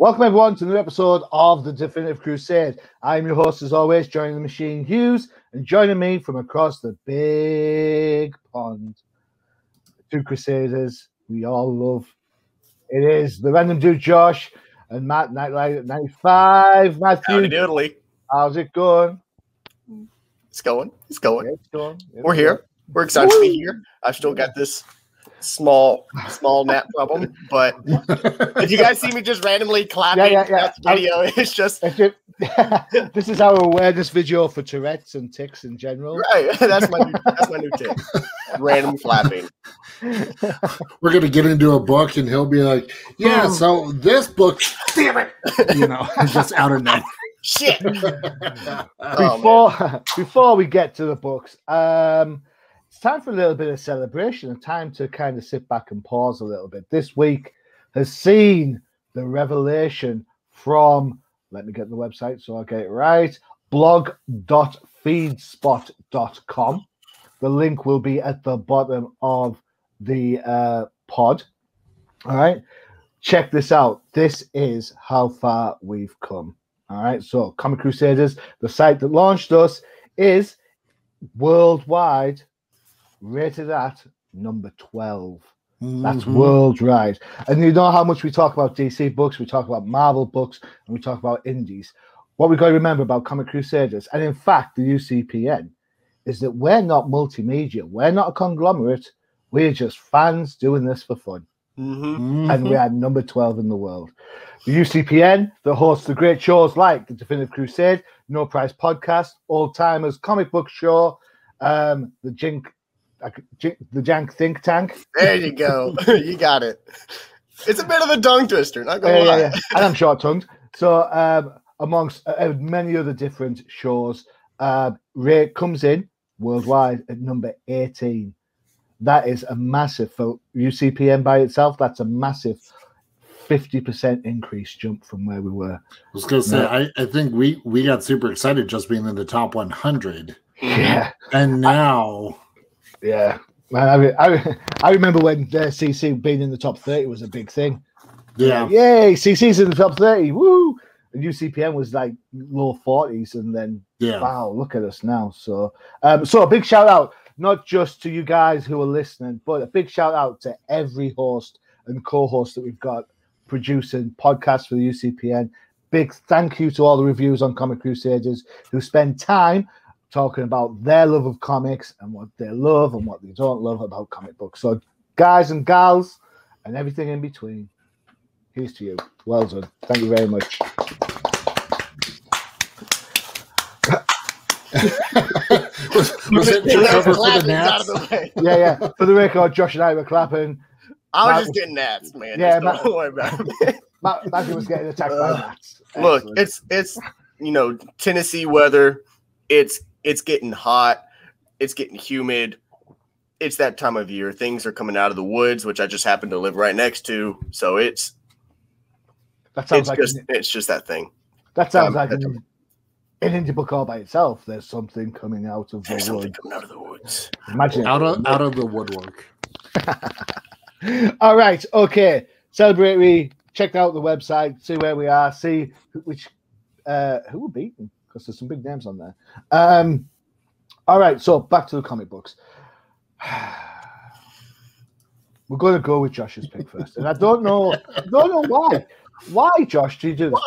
Welcome everyone to a new episode of the Definitive Crusade. I'm your host as always, joining the machine Hughes, and joining me from across the big pond, two Crusaders we all love. It is the random dude Josh and Matt Nightlight at 95. Matthew, Howdy doodly. how's it going? It's going. It's going. Yeah, it's going. We're here. We're excited to be here. I've still got this small nap problem, but if you guys see me just randomly clapping, that's video. It's just this is our awareness video for Tourette's and tics in general. Right. That's my new tip. Random clapping. We're gonna get into a book, and he'll be like, "Yeah, so this book, damn it, just out of nowhere." Shit. Before we get to the books, it's time for a little bit of celebration, a time to kind of sit back and pause a little bit. This week has seen the revelation from, let me get the website so I'll get it right, blog.feedspot.com. The link will be at the bottom of the pod. All right. Check this out. This is how far we've come. All right. So Comic Crusaders, the site that launched us, is worldwide rated at number 12. That's worldwide. And you know how much we talk about DC books, we talk about Marvel books, and we talk about indies. What we've got to remember about Comic Crusaders, and in fact the UCPN, is that we're not multimedia. We're not a conglomerate. We're just fans doing this for fun. And we are number 12 in the world. The UCPN that hosts the great shows like the Definitive Crusade, No Price Podcast, Old Timers Comic Book Show, the Jank Think Tank. There you go. You got it. It's a bit of a tongue twister, not gonna lie. Yeah. And I'm short-tongued. So amongst many other different shows, Ray comes in worldwide at number 18. That is a massive, for UCPN by itself, that's a massive 50% increase jump from where we were. I was going to say, I think we got super excited just being in the top 100. Yeah. And now... Yeah. Man, I remember when CC being in the top 30 was a big thing. Yeah. Yay, CC's in the top 30. Woo! And UCPN was like low 40s, and then wow, look at us now. So a big shout out, not just to you guys who are listening, but a big shout out to every host and co-host that we've got producing podcasts for the UCPN. Big thank you to all the reviews on Comic Crusaders who spend time talking about their love of comics and what they love and what they don't love about comic books. So guys and gals and everything in between, here's to you. Well done. Thank you very much. was it just for the naps? Yeah. For the record, Josh and I were clapping. I was just getting gnats, man. Yeah, don't worry about it. Matthew was getting attacked by gnats. Look, it's Tennessee weather. It's getting hot. It's getting humid. It's that time of year. Things are coming out of the woods, which I just happen to live right next to. So it's just that thing. That sounds like an indie book all by itself. There's something coming out of the woods. Something coming out of the woods. Imagine out of the woodwork. All right, okay. Celebratory. Check out the website. See where we are. See which who we're beating, because there's some big names on there. All right, so back to the comic books. We're going to go with Josh's pick first, and I don't know why. Why, Josh, do you do this?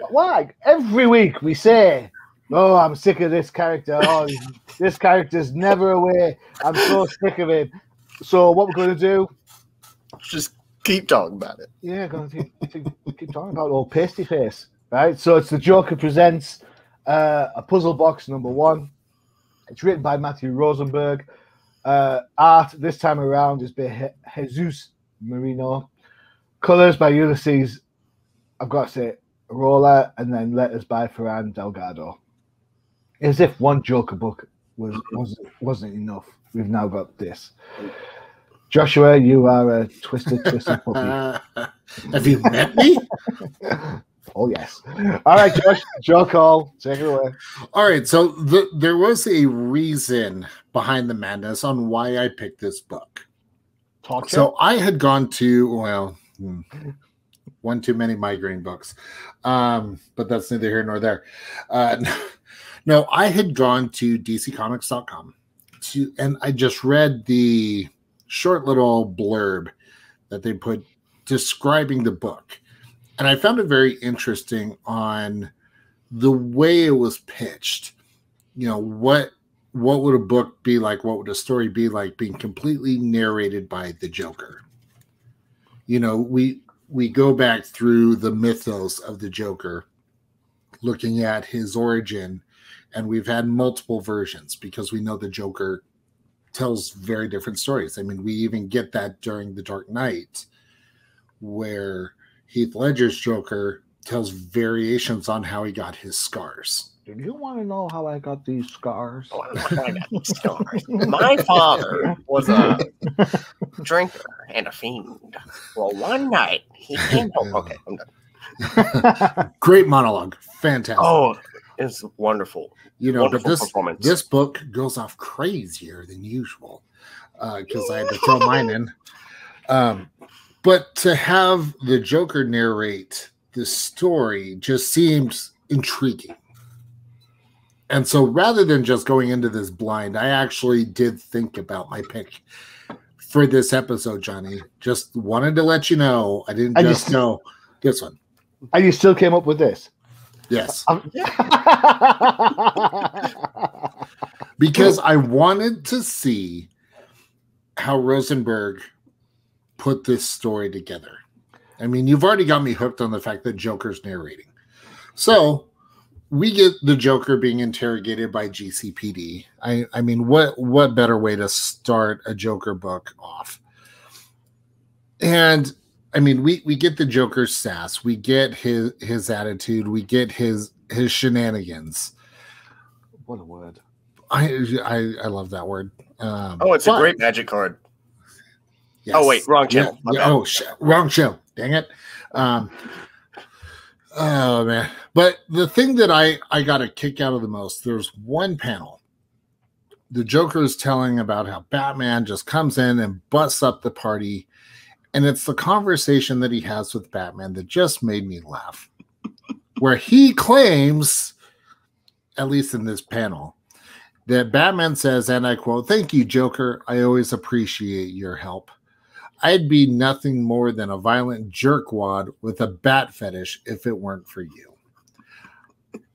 Why? Every week we say, "Oh, I'm sick of this character. Oh, this character's never away. I'm so sick of him." So what we're going to do? Just keep talking about it. Yeah, going to keep talking about old pasty face, right? So it's the Joker presents a puzzle box number 1. It's written by Matthew Rosenberg. Art this time around is by Jesus Marino. Colors by Ulysses, I've got to say, Roller, and then letters by Ferran Delgado. As if one Joker book wasn't enough. We've now got this. Joshua, you are a twisted puppy. Have you met me? Oh, yes. All right, Josh, your call. Take it away. All right, so there was a reason behind the madness on why I picked this book. Talk so I had gone to, One too many migraine books. But that's neither here nor there. No, I had gone to DCComics.com and I just read the short little blurb that they put describing the book. And I found it very interesting on the way it was pitched. You know, what would a book be like? What would a story be like being completely narrated by the Joker? You know, we go back through the mythos of the Joker, looking at his origin, and we've had multiple versions because we know the Joker tells very different stories. I mean, we even get that during The Dark Knight, where Heath Ledger's Joker tells variations on how he got his scars. Do you want to know how I got these scars? Oh, I got these scars. My father was a drinker and a fiend. Well, one night he came home. Okay, I'm done. Great monologue. Fantastic. Oh, it's wonderful. You know, Wonderful but performance. this book goes off crazier than usual because I had to throw mine in. But to have the Joker narrate the story just seems intriguing. And so rather than just going into this blind, I actually did think about my pick for this episode, Johnny. Just wanted to let you know. I didn't just know this one. And you still came up with this? Yes. Because I wanted to see how Rosenberg put this story together. I mean, you've already got me hooked on the fact that Joker's narrating. So we get the Joker being interrogated by GCPD. I mean, what better way to start a Joker book off? And I mean, we get the Joker's sass, we get his attitude, we get his shenanigans. What a word! I love that word. It's a great magic card. Yes. Oh wait, wrong channel. Wrong show. Dang it. Oh man. But the thing that I got a kick out of the most, there's one panel. The Joker is telling about how Batman just comes in and busts up the party. And it's the conversation that he has with Batman that just made me laugh. Where he claims, at least in this panel, that Batman says, and I quote, "Thank you, Joker. I always appreciate your help. I'd be nothing more than a violent jerkwad with a bat fetish if it weren't for you."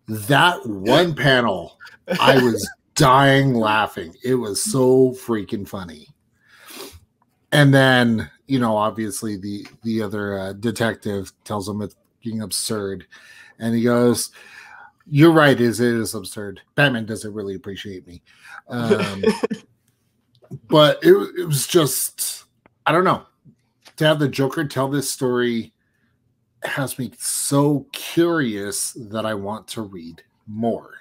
That one panel, I was dying laughing. It was so freaking funny. And then, you know, obviously the other detective tells him it's being absurd. And he goes, "You're right, it is absurd. Batman doesn't really appreciate me." But it was just, I don't know. To have the Joker tell this story has me so curious that I want to read more.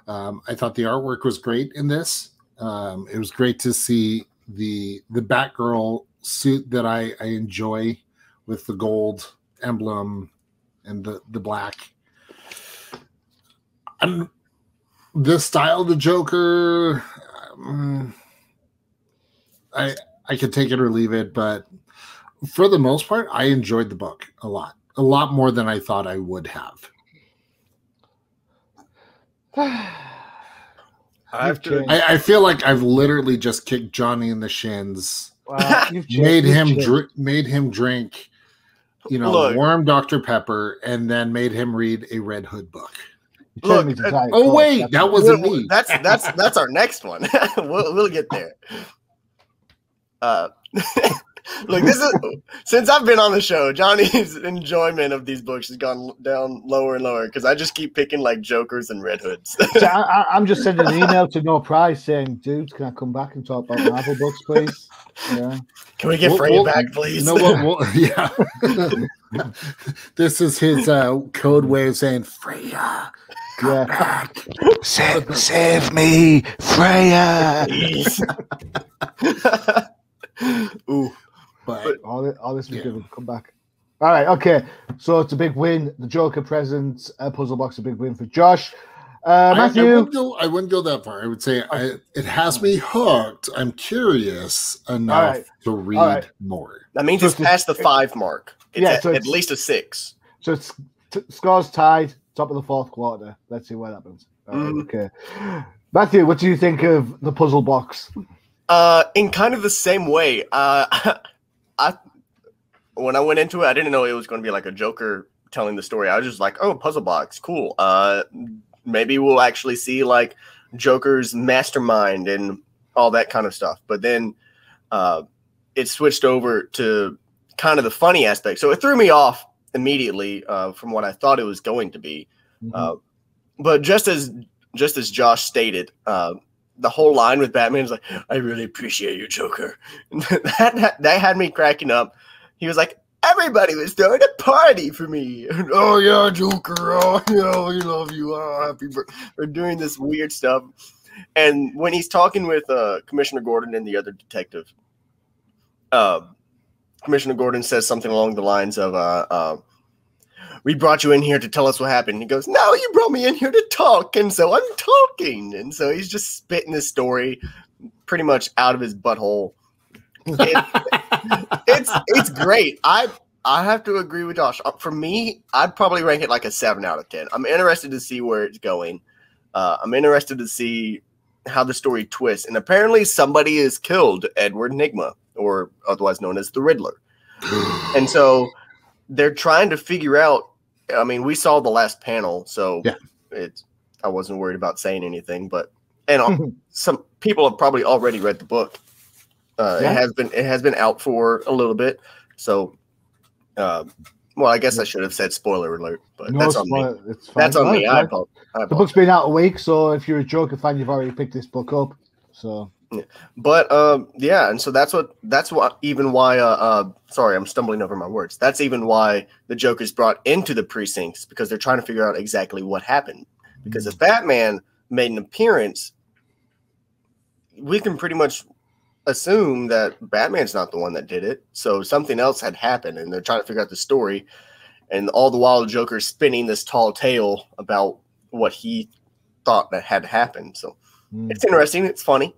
I thought the artwork was great in this. It was great to see the Batgirl suit that I enjoy with the gold emblem and the black. And the style of the Joker, I could take it or leave it, but for the most part, I enjoyed the book a lot more than I thought I would have. I feel like I've literally just kicked Johnny in the shins, made him drink, you know, warm Dr. Pepper, and then made him read a Red Hood book. Look, oh wait, that wasn't me. That's our next one. we'll get there. Look, this is since I've been on the show, Johnny's enjoyment of these books has gone down lower and lower because I just keep picking like Jokers and Red Hoods. So I'm just sending an email to No Prize saying, "Dudes, can I come back and talk about Marvel books, please?" Yeah. Can we get Freya back, please? You know what? Yeah. This is his code way of saying Freya. Come back. Save me, Freya. Ooh. But all this is going to come back. All right, okay. So it's a big win. The Joker presents puzzle box, a big win for Josh. Matthew, I wouldn't go that far. I would say it has me hooked. I'm curious enough to read more. That means it's past the 5 mark. It's at least a 6. So it's scores tied, top of the 4th quarter. Let's see what happens. All right, okay. Matthew, what do you think of the puzzle box? In kind of the same way. When I went into it, I didn't know it was going to be like a Joker telling the story. I was just like, oh, puzzle box, cool. Maybe we'll actually see like Joker's mastermind and all that kind of stuff. But then it switched over to kind of the funny aspect. So it threw me off immediately from what I thought it was going to be. But just as Josh stated, the whole line with Batman is like, I really appreciate you, Joker. that had me cracking up. He was like, everybody was throwing a party for me. Oh, yeah, Joker. Oh, yeah, we love you. Oh, happy for doing this weird stuff. And when he's talking with Commissioner Gordon and the other detective, Commissioner Gordon says something along the lines of, we brought you in here to tell us what happened. He goes, no, you brought me in here to talk, and so I'm talking. And so he's just spitting this story pretty much out of his butthole. It's great. I have to agree with Josh. For me, I'd probably rank it like a 7 out of 10. I'm interested to see where it's going. I'm interested to see how the story twists. And apparently somebody has killed Edward Nygma, or otherwise known as the Riddler. And so they're trying to figure out. I mean, we saw the last panel, so I wasn't worried about saying anything. But some people have probably already read the book. It has been out for a little bit. So, well, I guess I should have said spoiler alert, but that's on me. That's on me. I apologize. The book's been out a week, so if you're a Joker fan, you've already picked this book up. So. But and so that's why sorry, I'm stumbling over my words. That's even why the Joker's brought into the precincts, because they're trying to figure out exactly what happened. Because if Batman made an appearance, we can pretty much assume that Batman's not the one that did it. So something else had happened, and they're trying to figure out the story. And all the while, the Joker's spinning this tall tale about what he thought that had happened. So it's interesting. It's funny.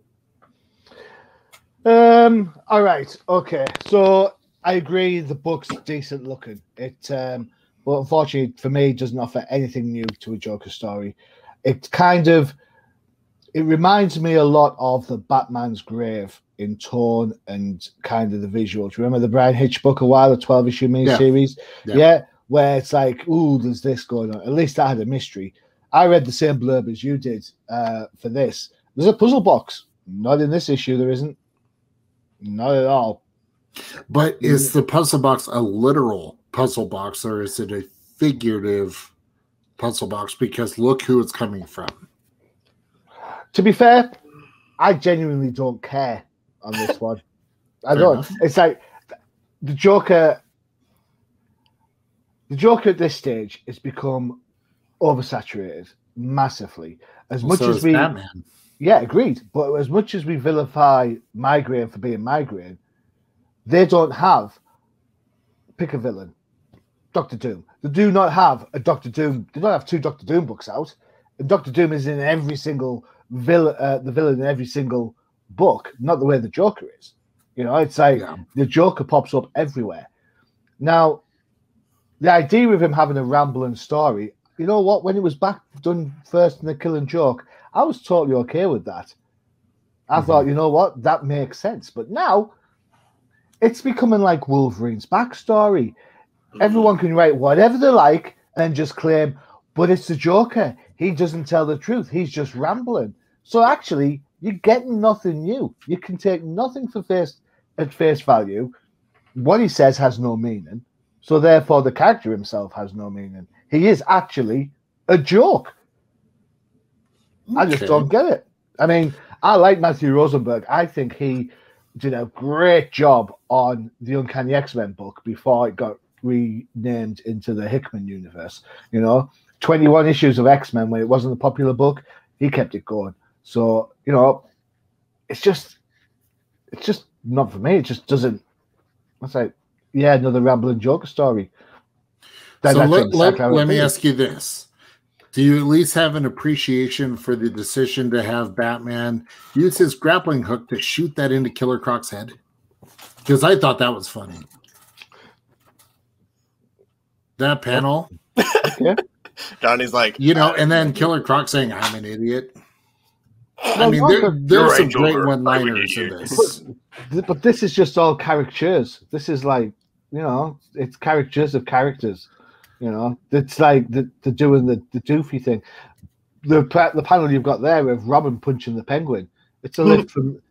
All right. Okay. So I agree. The book's decent looking. But unfortunately for me, it doesn't offer anything new to a Joker story. It reminds me a lot of the Batman's Grave in tone and kind of the visuals. Remember the Brian Hitch book a while, the 12-issue miniseries? Yeah. Where it's like, ooh, there's this going on. At least I had a mystery. I read the same blurb as you did for this. There's a puzzle box. Not in this issue, there isn't. Not at all. But is the puzzle box a literal puzzle box, or is it a figurative puzzle box? Because look who it's coming from. To be fair, I genuinely don't care on this one. I don't. It's like the Joker at this stage has become oversaturated massively. As much as we Batman. Yeah, agreed. But as much as we vilify Migraine for being Migraine, they don't have pick a villain. Doctor Doom. They do not have a Doctor Doom. They don't have 2 Doctor Doom books out. And Doctor Doom is in every single the villain in every single book, not the way the Joker is. You know, it's like the Joker pops up everywhere. Now, the idea of him having a rambling story, you know what? When it was done first in The Killing Joke, I was totally okay with that. I thought, you know what? That makes sense. But now, it's becoming like Wolverine's backstory. Everyone can write whatever they like and just claim, but it's the Joker. He doesn't tell the truth. He's just rambling. So actually, you're getting nothing new. You can take nothing at face value. What he says has no meaning. So therefore, the character himself has no meaning. He is actually a joke. Okay. I just don't get it. I mean, I like Matthew Rosenberg. I think he did a great job on the Uncanny X-Men book before it got renamed into the Hickman universe. You know, 21 issues of X-Men when it wasn't a popular book, he kept it going. So, you know, it's just not for me. It just doesn't. It's like, yeah, another rambling Joker story. So let me ask you this. Do you at least have an appreciation for the decision to have Batman use his grappling hook to shoot that into Killer Croc's head? Because I thought that was funny. That panel, Yeah. Donnie's like, and then Killer Croc saying, "I'm an idiot." Well, I mean, You're there's right, some great Joker. one-liners in this. But this is just all caricatures. This is like, it's caricatures of characters. It's like they're doing the doofy thing. The panel you've got there of Robin punching the Penguin. It's a lift from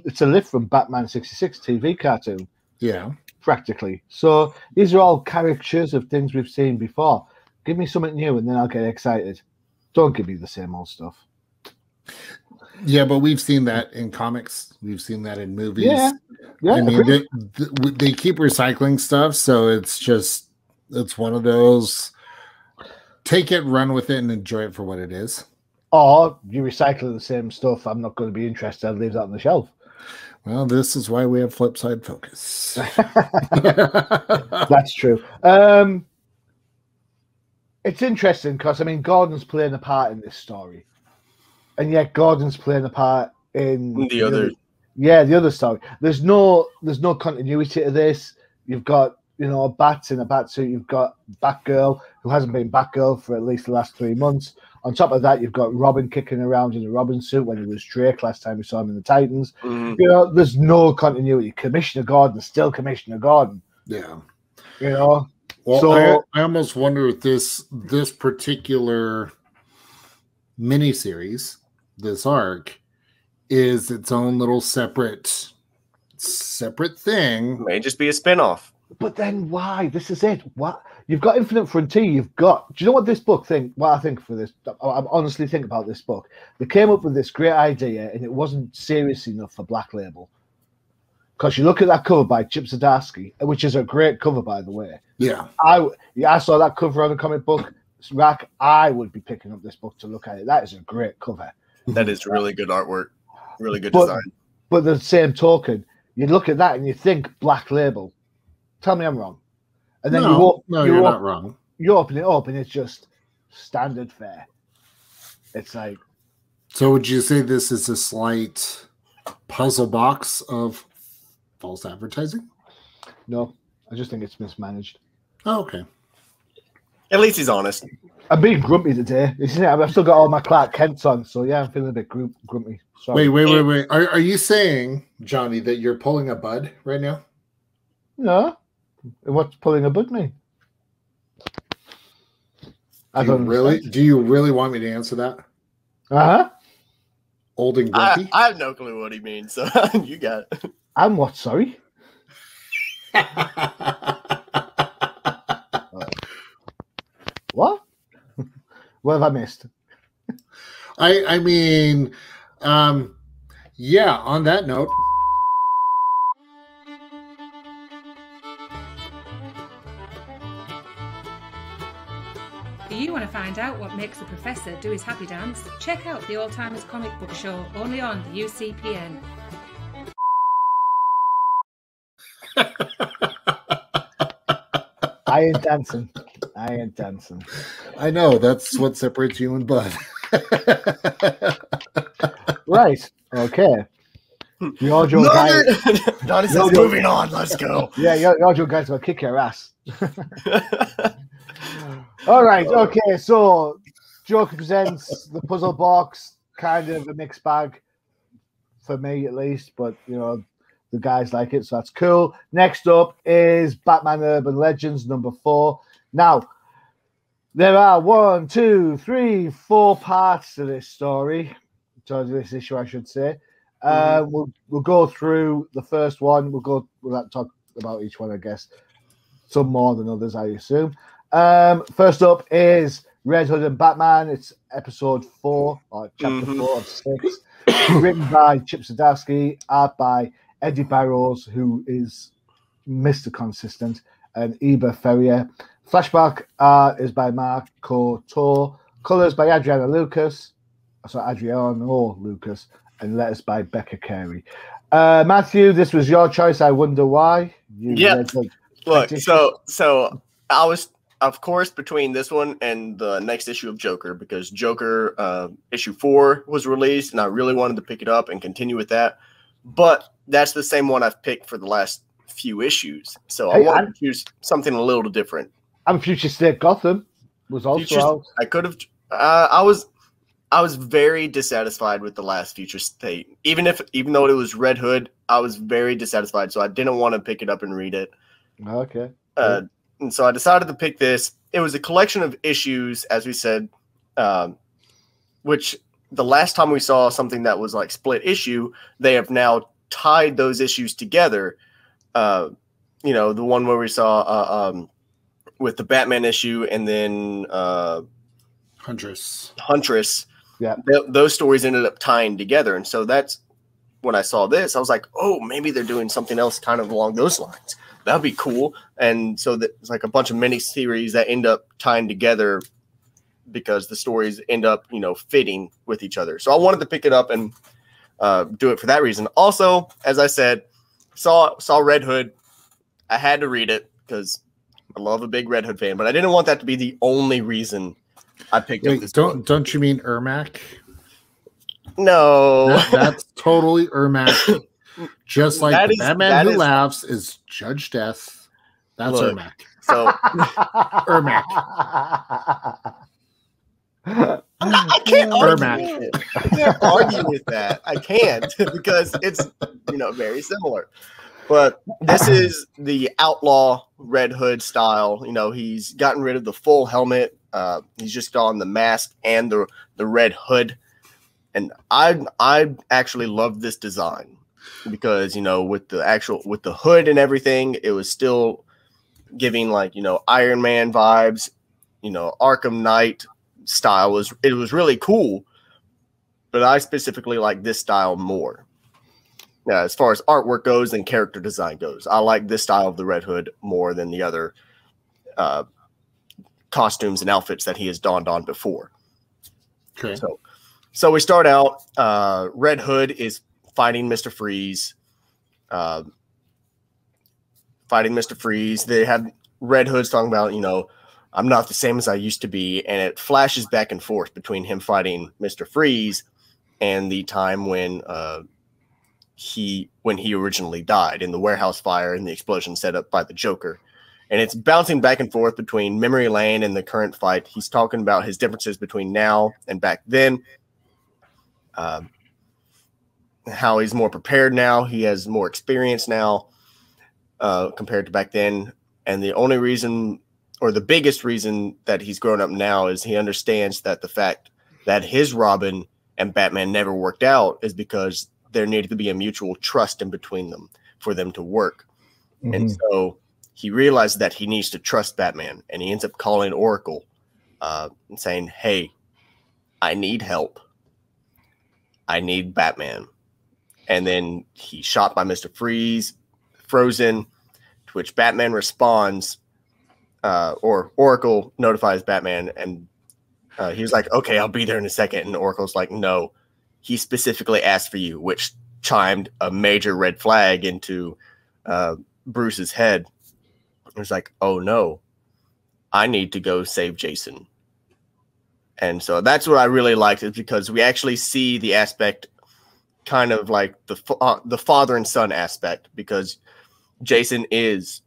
it's a lift from Batman 66 TV cartoon. Yeah. Practically. So these are all caricatures of things we've seen before. Give me something new and then I'll get excited. Don't give me the same old stuff. Yeah, but we've seen that in comics. We've seen that in movies. Yeah. I mean, they keep recycling stuff, so it's one of those take it, run with it, and enjoy it for what it is. Or you recycle the same stuff. I'm not going to be interested. I'll leave that on the shelf. Well, this is why we have flip side focus. That's true. It's interesting because, Gordon's playing a part in this story. And yet Gordon's playing a part in the other. The other story. There's no continuity to this. You've got, Bats in a bat suit. You've got Batgirl, who hasn't been Batgirl for at least the last 3 months. On top of that, you've got Robin kicking around in a Robin suit when he was Drake last time we saw him in the Titans. Mm-hmm. There's no continuity. Commissioner Gordon is still Commissioner Gordon. Yeah. Well, so I almost wonder if this particular miniseries, this arc, is its own little separate thing. May just be a spinoff. But then why? This is it. What? You've got Infinite Frontier. Do you know what this book what I think for this? I honestly think about this book. They came up with this great idea, and it wasn't serious enough for Black Label. Because you look at that cover by Chip Zdarsky, which is a great cover, by the way. Yeah. I saw that cover on a comic book rack. I would be picking up this book to look at it. That is a great cover. That is really good artwork. Really good design. But the same token, you look at that and you think Black Label. Tell me I'm wrong. And then you're not wrong. You open it up and it's just standard fare. It's like. So would you say this is a slight puzzle box of false advertising? No, I just think it's mismanaged. Oh, okay. At least he's honest. I'm being grumpy today. I've still got all my Clark Kents on, so yeah, I'm feeling a bit grumpy. Sorry. Wait. Are you saying, Johnny, that you're pulling a bud right now? No. What's pulling a bud mean? Do you really want me to answer that? Uh-huh. Old and grumpy? I have no clue what he means, so you got it. I'm what, sorry? What? What have I missed? I mean, yeah, on that note. Do you want to find out what makes the professor do his happy dance? Check out the Old Timers Comic Book Show, only on the UCPN. I ain't dancing. I know, that's what separates you and Bud. Right. Okay. The audio guy. Donnie says, moving on. Let's go. Yeah, your audio guy's gonna kick your ass. All right. Okay. So, Joker presents the puzzle box, kind of a mixed bag for me, at least. But the guys like it, so that's cool. Next up is Batman Urban Legends #4. Now, there are 1, 2, 3, 4 parts to this story, to this issue, I should say. We'll go through the first one. We'll talk about each one, I guess. Some more than others, I assume. First up is Red Hood and Batman. It's episode 4 or chapter 4 of 6. Written by Chip Zdarsky, art by Eddie Barrows, who is Mr. Consistent, and Eber Ferrier. Flashback art is by Marco Tor. Colors by Adriano Lucas, and letters by Becca Carey. Matthew, this was your choice. I wonder why. Look, so I was, of course, between this one and the next issue of Joker, because Joker issue 4 was released, and I really wanted to pick it up and continue with that. But that's the same one I've picked for the last few issues, so I want to choose something a little different. And Future State Gotham was also out. I could have. I was very dissatisfied with the last Future State. Even though it was Red Hood, I was very dissatisfied. So I didn't want to pick it up and read it. Okay. And so I decided to pick this. It was a collection of issues, as we said, which the last time we saw something that was like split issue, they have now tied those issues together. The one where we saw with the Batman issue and then Huntress. Yeah. Those stories ended up tying together. And so that's when I saw this, I was like, oh, maybe they're doing something else kind of along those lines. That'd be cool. And so it's like a bunch of mini series that end up tying together because the stories end up, fitting with each other. So I wanted to pick it up and do it for that reason. Also, as I said, saw Red Hood. I had to read it because I love a big Red Hood fan, but I didn't want that to be the only reason I picked up this book. Don't you mean Ermac? No. That's totally Ermac. Just like the Batman Who Laughs is Judge Death. That's Ermac. So Ermac. I can't argue with that. I can't because it's very similar. But this is the outlaw Red Hood style. He's gotten rid of the full helmet. He's just on the mask and the red hood. And I actually love this design because with the hood and everything, it was still giving like Iron Man vibes. Arkham Knight style was really cool. But I specifically like this style more. Now, as far as artwork goes and character design goes, I like this style of the Red Hood more than the other costumes and outfits that he has donned on before. Okay. So we start out. Red Hood is fighting Mr. Freeze. They have Red Hood's talking about, I'm not the same as I used to be, and it flashes back and forth between him fighting Mr. Freeze and the time when he originally died in the warehouse fire and the explosion set up by the Joker. And it's bouncing back and forth between memory lane and the current fight. He's talking about his differences between now and back then. How he's more prepared now. He has more experience now compared to back then. And the only reason, or the biggest reason that he's grown up now is he understands that the fact that his Robin and Batman never worked out is because there needed to be a mutual trust in between them for them to work. Mm-hmm. And so he realizes that he needs to trust Batman, and he ends up calling Oracle and saying, hey, I need help. I need Batman. And then he's shot by Mr. Freeze, frozen, to which Batman responds, or Oracle notifies Batman, and he was like, okay, I'll be there in a second. And Oracle's like, no, he specifically asked for you, which chimed a major red flag into Bruce's head. It was like, oh no, I need to go save Jason. And so that's what I really liked, is because we actually see the aspect kind of like the father and son aspect, because Jason is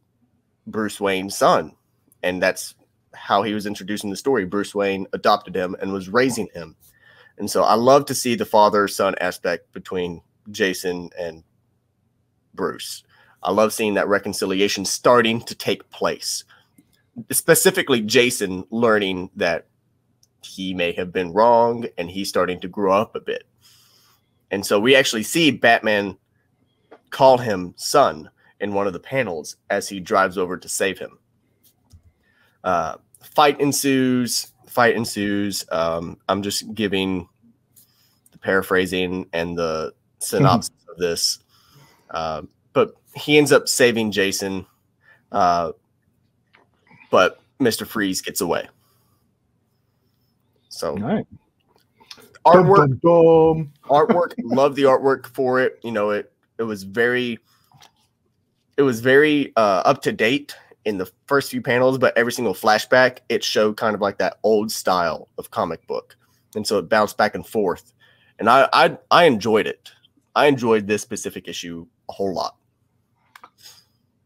Bruce Wayne's son. And that's how he was introduced in the story. Bruce Wayne adopted him and was raising him. And so I love to see the father-son aspect between Jason and Bruce. I love seeing that reconciliation starting to take place. Specifically, Jason learning that he may have been wrong and he's starting to grow up a bit. And so we actually see Batman call him son in one of the panels as he drives over to save him. Fight ensues. I'm just giving the paraphrasing and the synopsis of this. But he ends up saving Jason. But Mr. Freeze gets away. So right. Artwork, dum. artwork, love the artwork for it. It was very up to date in the first few panels, but every single flashback, it showed kind of like that old style of comic book. And so it bounced back and forth. And I enjoyed it. I enjoyed this specific issue a whole lot.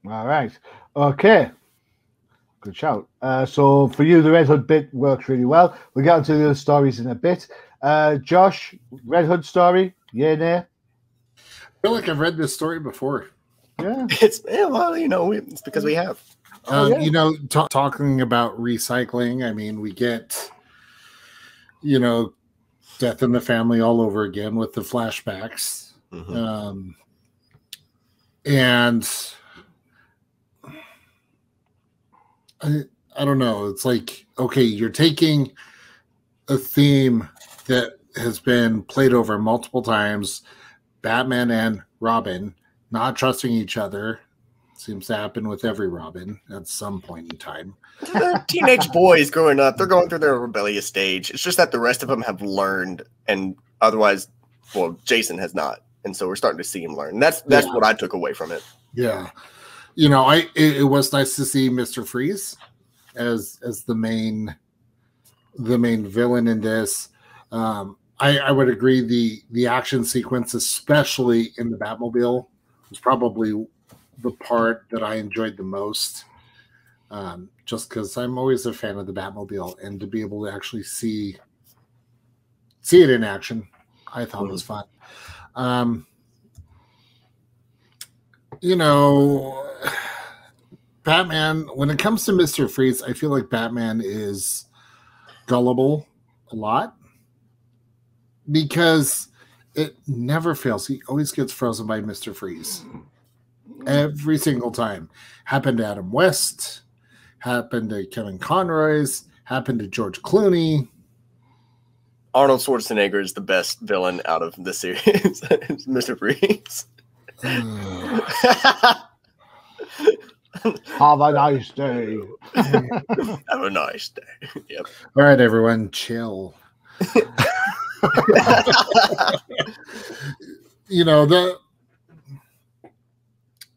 All right. Okay. Good shout. So for you, the Red Hood bit works really well. We'll get into the other stories in a bit. Josh, Red Hood story, yeah, nay? I feel like I've read this story before. Yeah. It's because we have. Talking about recycling, I mean, we get, death in the family all over again with the flashbacks. Mm-hmm. And I don't know. It's like, okay, you're taking a theme that has been played over multiple times, Batman and Robin not trusting each other. Seems to happen with every Robin at some point in time. They're teenage boys growing up. They're going through their rebellious stage. It's just that the rest of them have learned, and otherwise, well, Jason has not. And so we're starting to see him learn. That's what I took away from it. Yeah. It was nice to see Mr. Freeze as the main villain in this. I would agree the action sequence, especially in the Batmobile, was probably the part that I enjoyed the most. Just because I'm always a fan of the Batmobile, and to be able to actually see it in action, I thought was fun. Batman, when it comes to Mr. Freeze, I feel like Batman is gullible a lot because it never fails. He always gets frozen by Mr. Freeze. Every single time. Happened to Adam West, happened to Kevin Conroy's, happened to George Clooney. Arnold Schwarzenegger is the best villain out of the series. Mr. Freeze. Have a nice day. Have a nice day. Yep. All right, everyone, chill.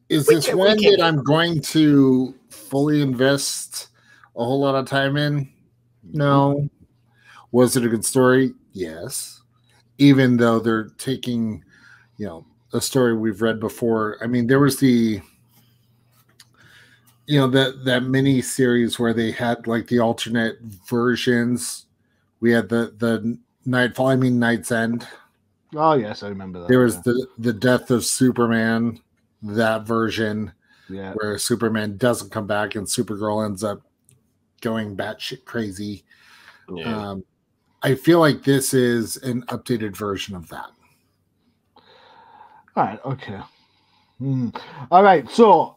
This one that I'm going to fully invest a whole lot of time in? No. Was it a good story? Yes. Even though they're taking, a story we've read before. I mean, there was that mini series where they had like the alternate versions. We had the Night's End. Oh yes, I remember that. There was the Death of Superman, that version, where Superman doesn't come back and Supergirl ends up going batshit crazy. Yeah. I feel like this is an updated version of that. All right, okay. All right, so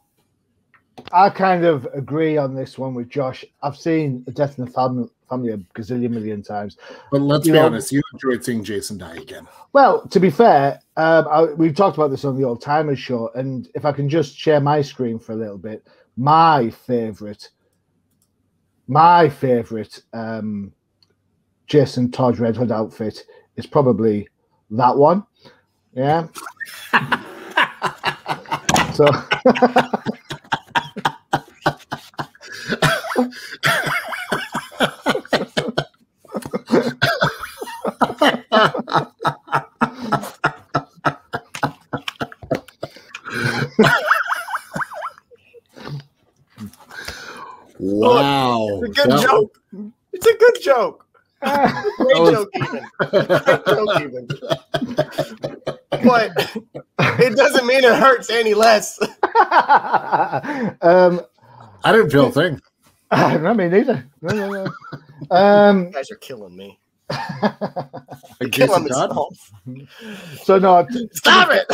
I kind of agree on this one with Josh. I've seen A Death in the Family a gazillion million times. But let's be honest, you enjoyed seeing Jason die again. Well, to be fair, we've talked about this on the Old Timers show, and if I can just share my screen for a little bit, my favorite Jason Todd Red Hood outfit is probably that one. Yeah. So wow. It's a good joke. It's a good joke. Great joke even. But it doesn't mean it hurts any less. I didn't feel a thing. Not me neither. No. You guys are killing me. Jason Todd? So no, Stop it!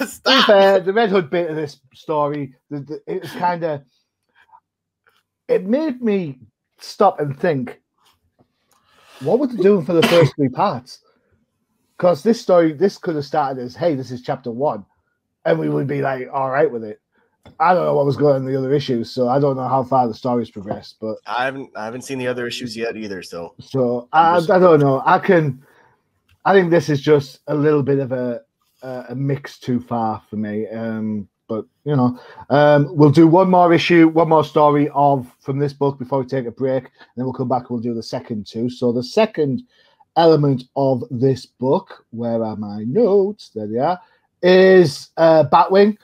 Stop. The Red Hood bit of this story, it's kind of, it made me stop and think, what were they doing for the first three parts? Because this could have started as, hey, this is chapter 1, and we would be like, all right with it. I don't know what was going on in the other issues, so I don't know how far the story's progressed. But I haven't seen the other issues yet either. So I don't know. I think this is just a little bit of a mix too far for me. But we'll do one more story from this book before we take a break, and then we'll come back and we'll do the second two. So the second element of this book, where are my notes? There they are, is Batwing,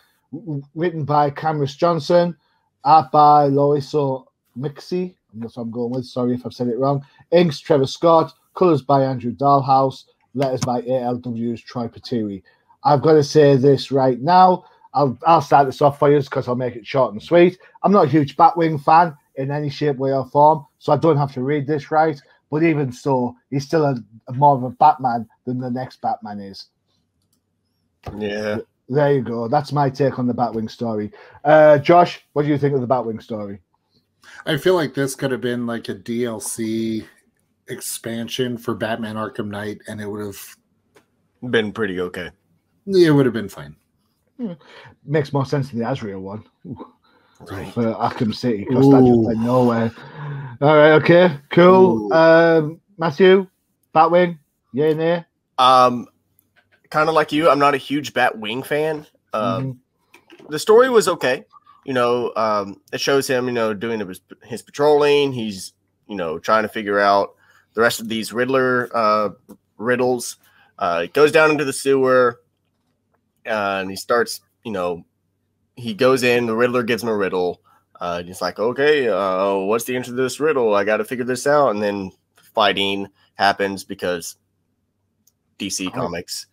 written by Camus Johnson, art by Loiso Mixie. That's what I'm going with. Sorry if I've said it wrong. Inks, Trevor Scott. Colors by Andrew Dahlhaus. Letters by ALW's Troy Patiri. I've got to say this right now. I'll start this off for you because I'll make it short and sweet. I'm not a huge Batwing fan in any shape, way, or form, so I don't have to read this right. But even so, he's still a more of a Batman than the next Batman is. Yeah. There you go. That's my take on the Batwing story. Josh, what do you think of the Batwing story? I feel like this could have been like a DLC expansion for Batman Arkham Knight, and it would have Been pretty okay. It would have been fine. Makes more sense than the Azrael one. Right. For Arkham City, because that just went nowhere. All right, okay, cool. Matthew, Batwing, yay, nay? Kind of like you, I'm not a huge Batwing fan. The story was okay. You know, it shows him, you know, doing his patrolling. He's, you know, trying to figure out the rest of these Riddler riddles. He goes down into the sewer, and he starts, you know, he goes in, the Riddler gives him a riddle. He's like, okay, what's the answer to this riddle? I got to figure this out. And then fighting happens because DC Comics.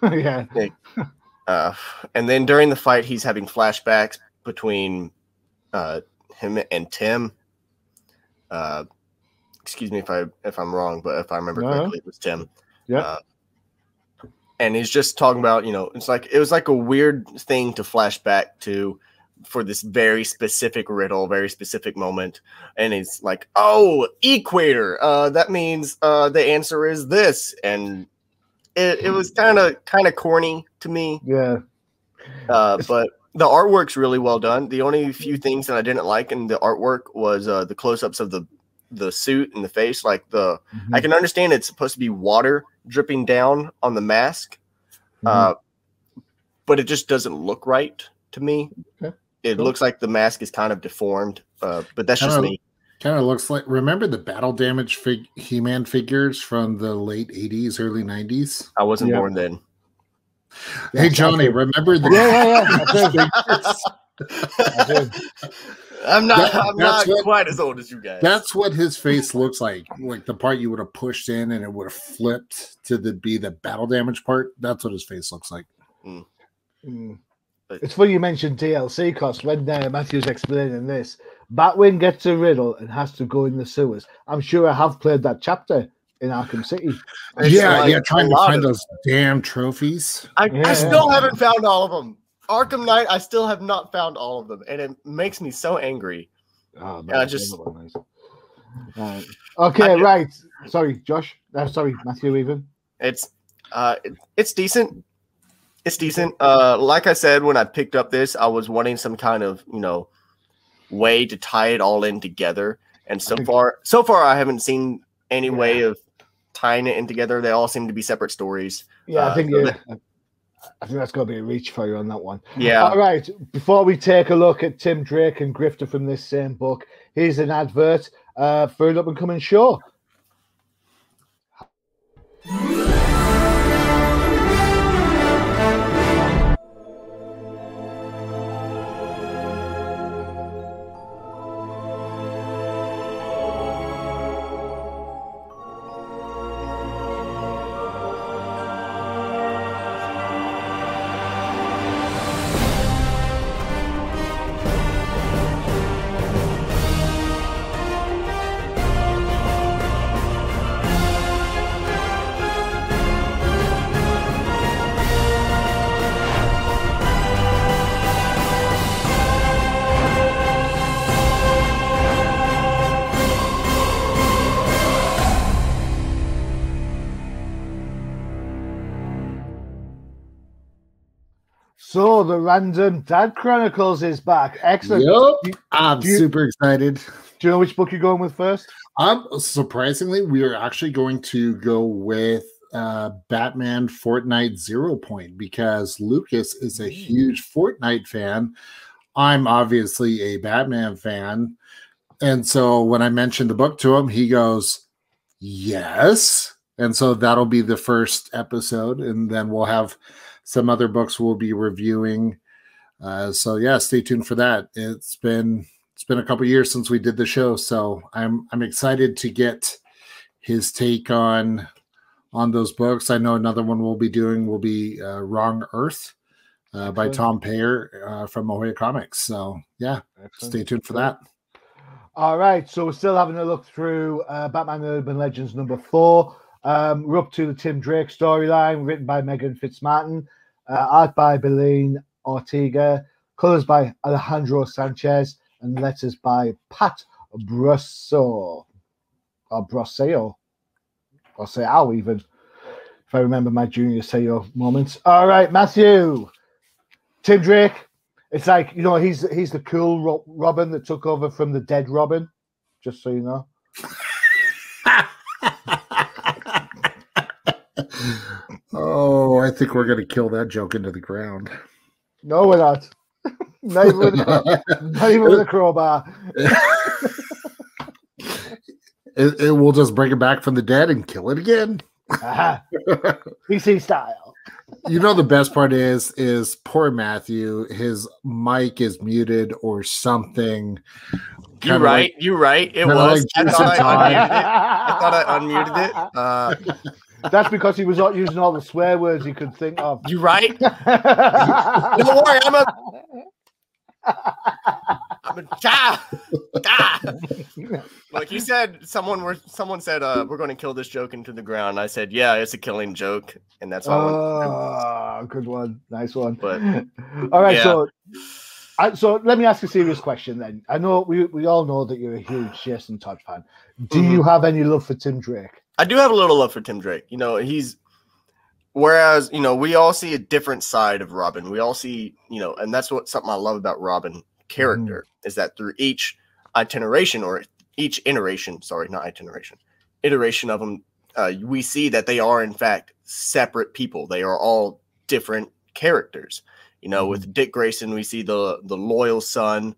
Yeah. And then during the fight, he's having flashbacks between him and Tim. Excuse me if I'm wrong, but if I remember correctly, it was Tim. Yeah. And he's just talking about, you know, it was like a weird thing to flash back to for this very specific riddle, very specific moment. And he's like, oh, equator. That means the answer is this. And it was kind of corny to me. Yeah. But the artwork's really well done. The only few things that I didn't like in the artwork was the close-ups of the suit and the face. Like I can understand it's supposed to be water dripping down on the mask, but it just doesn't look right to me. Okay. It looks like the mask is kind of deformed, but that's just me. Kind of looks like, remember the Battle Damage He-Man figures from the late 80s, early 90s? I wasn't born then. Hey, Johnny, remember the I do. I'm not quite as old as you guys. That's what his face looks like the part you would have pushed in and it would have flipped to be the battle damage part. That's what his face looks like. It's funny you mentioned DLC cost when Matthew's explaining this. Batwing gets a riddle and has to go in the sewers. I'm sure I have played that chapter in Arkham City. Trying to find those damn trophies. I still haven't found all of them. Arkham Knight, I still have not found all of them, and it makes me so angry. Oh, man, okay, right. Sorry, Josh. Sorry, Matthew. Even it's decent. It's decent. Like I said, when I picked up this, I was wanting some kind of, you know, way to tie it all in together. And so far, I haven't seen any way of tying it in together. They all seem to be separate stories. Yeah, I think that's going to be a reach for you on that one. Yeah. All right. Before we take a look at Tim Drake and Grifter from this same book, here's an advert for an up-and-coming show. So the Random Dad Chronicles is back. Excellent. Yep. I'm super excited. Do you know which book you're going with first? Surprisingly, we are actually going to go with Batman Fortnite Zero Point because Lucas is a huge Fortnite fan. I'm obviously a Batman fan. And so when I mentioned the book to him, he goes, yes. And so that'll be the first episode. And then we'll have some other books we'll be reviewing. So yeah, stay tuned for that. It's been it's been a couple years since we did the show, so I'm excited to get his take on those books. I know another one we'll be doing will be Wrong Earth by Tom Payer from Ahoy Comics. So yeah, stay tuned for that. All right, so we're still having a look through Batman Urban Legends #4. We're up to the Tim Drake storyline, written by Megan Fitzmartin, art by Beline Ortega, colors by Alejandro Sanchez, and letters by Pat Brosseau. Or Brosseau. Or Seau, even, if I remember my junior Seau moments. All right, Matthew. Tim Drake. It's like, you know, he's the cool Robin that took over from the dead Robin, just so you know. Oh, I think we're going to kill that joke into the ground. No, we're not. Not even with a crowbar. It will just bring it back from the dead and kill it again. PC style. You know, the best part is poor Matthew, his mic is muted or something. You're right. You're right. It was. I thought I unmuted it. That's because he was not using all the swear words he could think of. You right? Don't worry, I'm a child. Like you said, someone said we're going to kill this joke into the ground. I said, yeah, it's a killing joke, and that's why. Oh, good one, nice one. But all right, yeah. So let me ask a serious question then. I know we all know that you're a huge Jason Todd fan. Do you have any love for Tim Drake? I do have a little love for Tim Drake. You know, whereas, you know, we all see a different side of Robin. We all see, you know, and that's something I love about Robin character is that through each iteration of them, we see that they are in fact separate people. They are all different characters. You know, with Dick Grayson, we see the loyal son.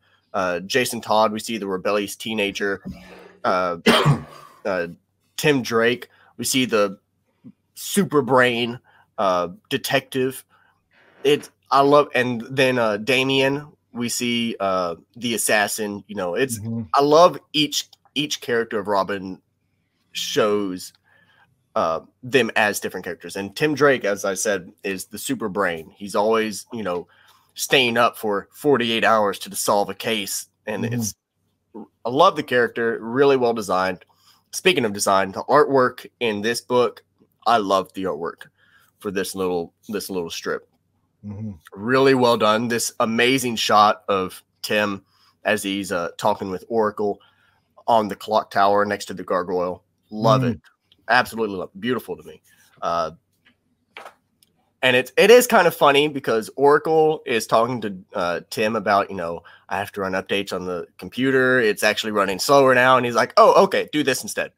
Jason Todd, we see the rebellious teenager. Tim Drake, we see the super brain detective. And then Damian, we see the assassin. You know, I love each character of Robin shows them as different characters. And Tim Drake, as I said, is the super brain. He's always, you know, staying up for 48 hours to solve a case. And I love the character, really well designed. Speaking of design, the artwork in this book, I love the artwork for this little strip. Really well done. This amazing shot of Tim as he's talking with Oracle on the clock tower next to the gargoyle. Love it. Absolutely love it. Beautiful to me. And it is kind of funny because Oracle is talking to Tim about, you know, I have to run updates on the computer. It's actually running slower now. And he's like, oh, okay, do this instead.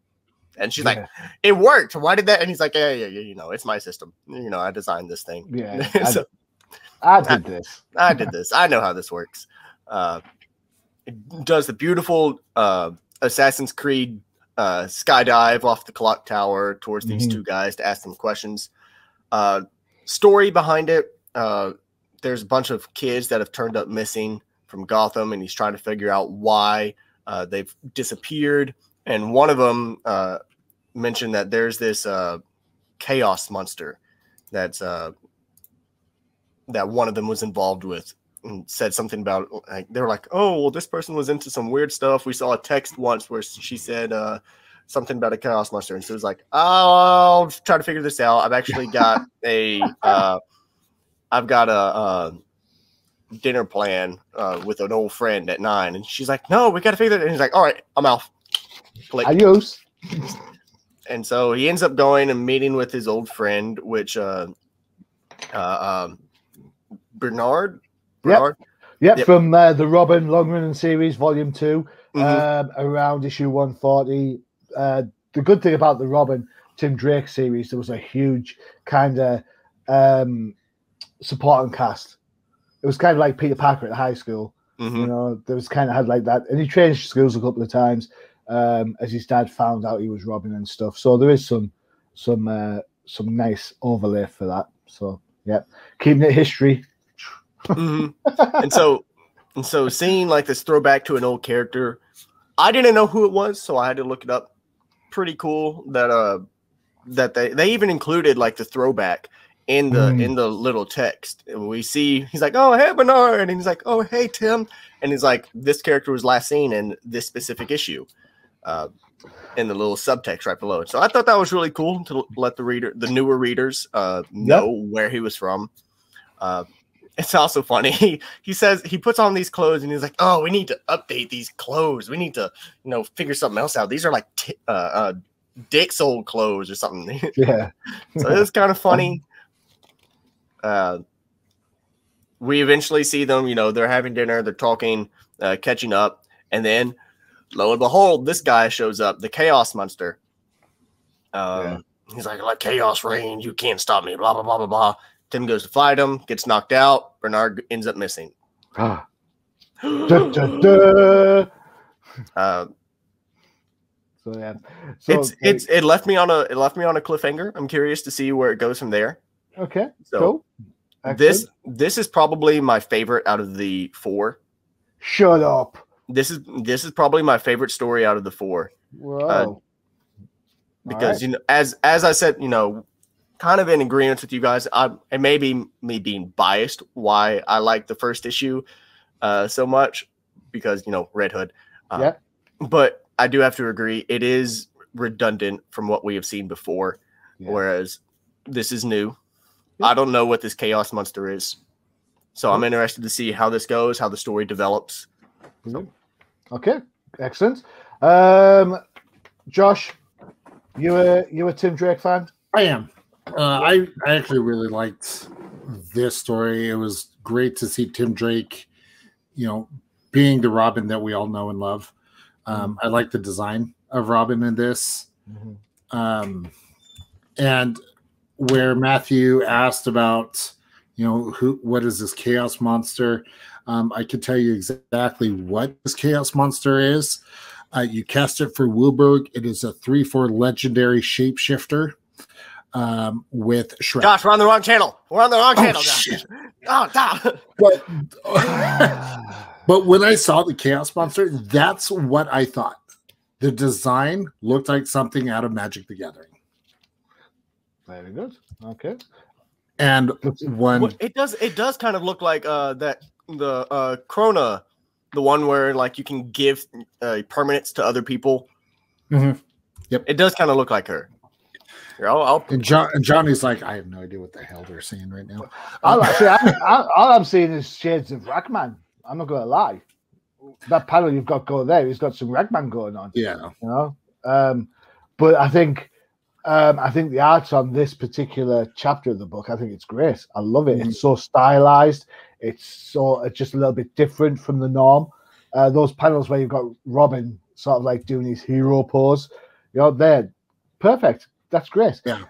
And she's like, it worked. Why did that? And he's like, yeah, you know, it's my system. You know, I designed this thing. Yeah, so, I did this. I did this. I know how this works. It does the beautiful Assassin's Creed skydive off the clock tower towards these two guys to ask them questions. Story behind it. There's a bunch of kids that have turned up missing from Gotham, and he's trying to figure out why they've disappeared. And one of them mentioned that there's this chaos monster that's that one of them was involved with, and said something about, like, they were like, oh, well, this person was into some weird stuff. We saw a text once where she said something about a chaos monster. And so it was like, oh, I'll try to figure this out. I've actually got I've got a dinner plan with an old friend at 9. And she's like, no, we got to figure that. And he's like, all right, I'm out. Click. Adios. And so he ends up going and meeting with his old friend, which Bernard. Yep, from the Robin Long Running Series, Volume 2, around issue 140. The good thing about the Robin Tim Drake series, there was a huge kind of supporting cast. It was kind of like Peter Parker at high school. You know, there was kind of had like that. And he changed schools a couple of times as his dad found out he was Robin and stuff. So there is some nice overlay for that. So, yeah, keeping it history. And so And so seeing like this throwback to an old character, I didn't know who it was, so I had to look it up. Pretty cool that they even included like the throwback in the little text. And we see he's like, "Oh, hey Bernard," and he's like, "Oh, hey Tim," and he's like, "This character was last seen in this specific issue," in the little subtext right below it. So I thought that was really cool to let the newer readers know where he was from. It's also funny. He says he puts on these clothes and he's like, "Oh, we need to update these clothes. We need to, figure something else out. These are like Dick's old clothes or something." Yeah. So it's kind of funny. We eventually see them. They're having dinner. They're talking, catching up, and then lo and behold, this guy shows up, the Chaos Monster. He's like, "Let chaos reign. You can't stop me." Blah blah blah blah blah. Tim goes to fight him, gets knocked out. Bernard ends up missing. Da, da, da. It left me on a cliffhanger. I'm curious to see where it goes from there. Okay, so cool. This is probably my favorite out of the 4. Shut up. This is probably my favorite story out of the 4. Whoa. Because as I said, kind of in agreement with you guys. It may be me being biased why I like the first issue so much because Red Hood. But I do have to agree it is redundant from what we have seen before, whereas this is new. I don't know what this Chaos Monster is, so I'm interested to see how this goes, how the story develops. So. Okay, excellent. Josh, you a Tim Drake fan? I am. I actually really liked this story. It was great to see Tim Drake, being the Robin that we all know and love. I like the design of Robin in this. And where Matthew asked about, what is this Chaos Monster? I can tell you exactly what this Chaos Monster is. You cast it for Wilberg. It is a 3/4 legendary shapeshifter. With Shrek. Josh, we're on the wrong channel. We're on the wrong channel. Shit. Oh, stop. But when I saw the Chaos Monster, that's what I thought. The design looked like something out of Magic the Gathering. Very good. Okay. And it does kind of look like the Krona, the one where like you can give permanents to other people. Mm-hmm. Yep. It does kind of look like her. And Johnny's like, I have no idea what the hell they're saying right now. All I'm seeing is shades of Ragman. I'm not going to lie. That panel you've got going there, he's got some Ragman going on. Yeah, but I think the art on this particular chapter of the book, I think it's great. I love it. Mm-hmm. It's so stylized. It's just a little bit different from the norm. Those panels where you've got Robin sort of like doing his hero pose, they're perfect. That's great. Yeah.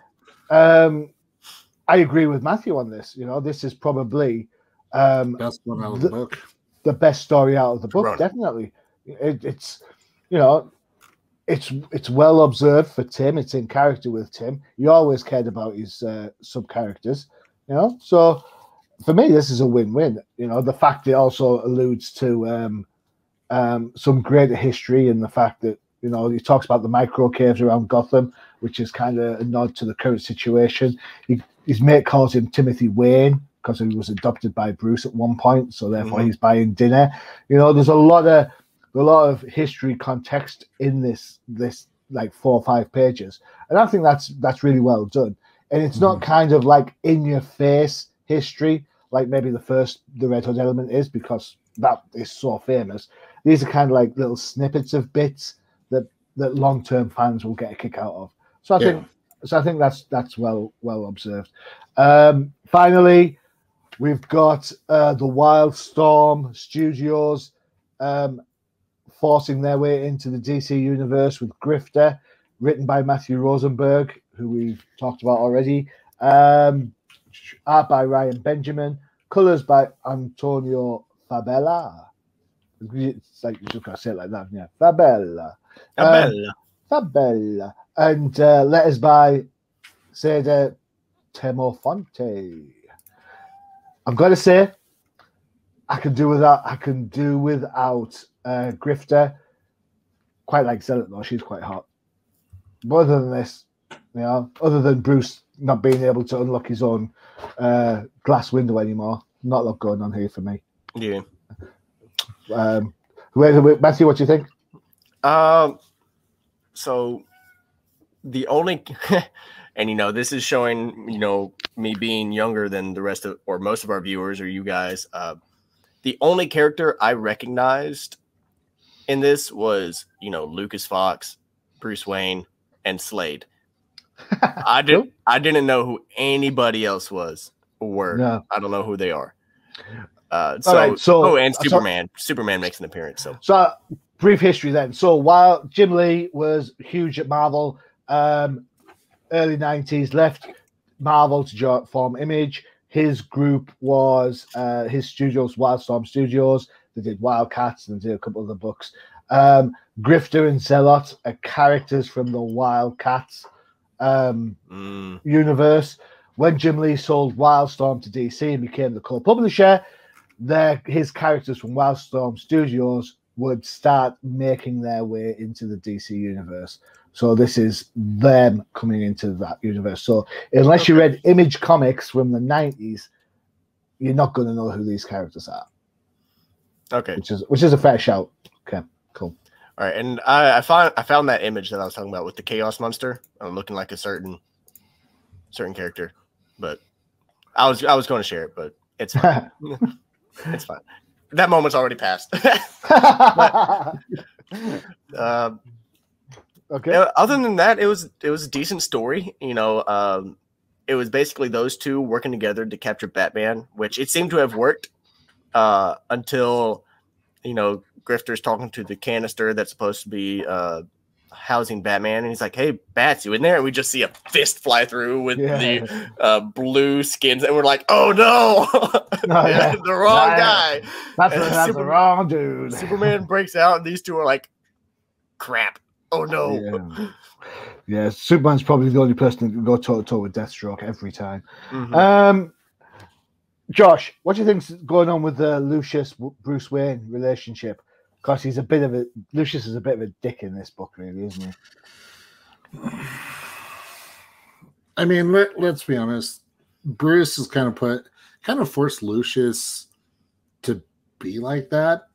I agree with Matthew on this. This is probably best one out of the book. The best story out of the book, right. Definitely. It's well observed for Tim. It's in character with Tim. He always cared about his sub characters. So for me, this is a win-win. The fact it also alludes to some greater history and the fact that he talks about the micro caves around Gotham, which is kind of a nod to the current situation. His mate calls him Timothy Wayne because he was adopted by Bruce at one point, so therefore he's buying dinner. There's a lot of history context in this like 4 or 5 pages, and I think that's really well done. And it's not kind of like in your face history like maybe the Red Hood element is, because that is so famous. These are kind of like little snippets of bits that long-term fans will get a kick out of. So I think that's well observed. Finally, we've got the Wildstorm Studios forcing their way into the DC universe with Grifter, written by Matthew Rosenberg, who we've talked about already. Art by Ryan Benjamin, colors by Antonio Fabela. It's like you just gotta say it like that, yeah. Fabela. Fabella. And letters by Seda Temofonte. I've got to say, I can do without. I can do without Grifter. Quite like Zealot though; she's quite hot. But other than this, other than Bruce not being able to unlock his own glass window anymore, not a lot going on here for me. Yeah. Matthew, what do you think? So the only, and this is showing, me being younger than the rest of, or most of our viewers or you guys. The only character I recognized in this was, Lucas Fox, Bruce Wayne, and Slade. I didn't know who anybody else was or were. No. I don't know who they are. And Superman. Superman makes an appearance. So brief history then. So while Jim Lee was huge at Marvel, early 90s, left Marvel to form Image. His group was his studios, Wildstorm Studios. They did Wildcats and they did a couple of other books. Grifter and Zealot are characters from the Wildcats universe. When Jim Lee sold Wildstorm to DC and became the co-publisher, his characters from Wildstorm Studios would start making their way into the DC universe. So this is them coming into that universe. So unless you read Image comics from the 90s, you're not going to know who these characters are. Okay. Which is a fair shout. Okay, cool. All right, and I found that image that I was talking about with the Chaos Monster, looking like a certain character, but I was going to share it, but it's fine. It's fine. That moment's already passed. Okay. Other than that, it was a decent story. It was basically those two working together to capture Batman, which it seemed to have worked until Grifter's talking to the canister that's supposed to be housing Batman, and he's like, "Hey, Bats, you in there?" And we just see a fist fly through with the blue skins, and we're like, "Oh no, the wrong guy." That's the wrong dude. Superman breaks out, and these two are like, "Crap! Oh no!" Yeah, Superman's probably the only person that can go toe to toe with Deathstroke every time. Mm-hmm. Josh, what do you think's going on with the Lucius Bruce Wayne relationship? Because Lucius is a bit of a dick in this book, really, isn't he? I mean, let's be honest. Bruce has kind of forced Lucius to be like that.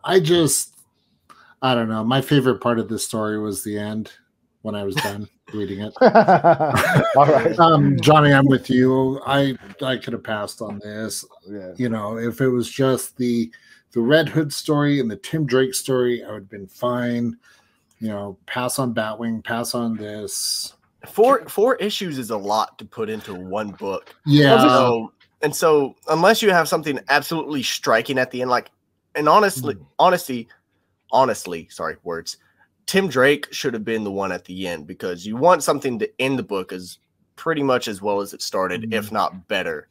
I don't know. My favorite part of this story was the end when I was done reading it. All right. Johnny, I'm with you. I could have passed on this. Yeah. If it was just the Red Hood story and the Tim Drake story, I would have been fine. Pass on Batwing, pass on this. Four issues is a lot to put into one book. Yeah. So unless you have something absolutely striking at the end, honestly, sorry, words. Tim Drake should have been the one at the end, because you want something to end the book as pretty much as well as it started, if not better.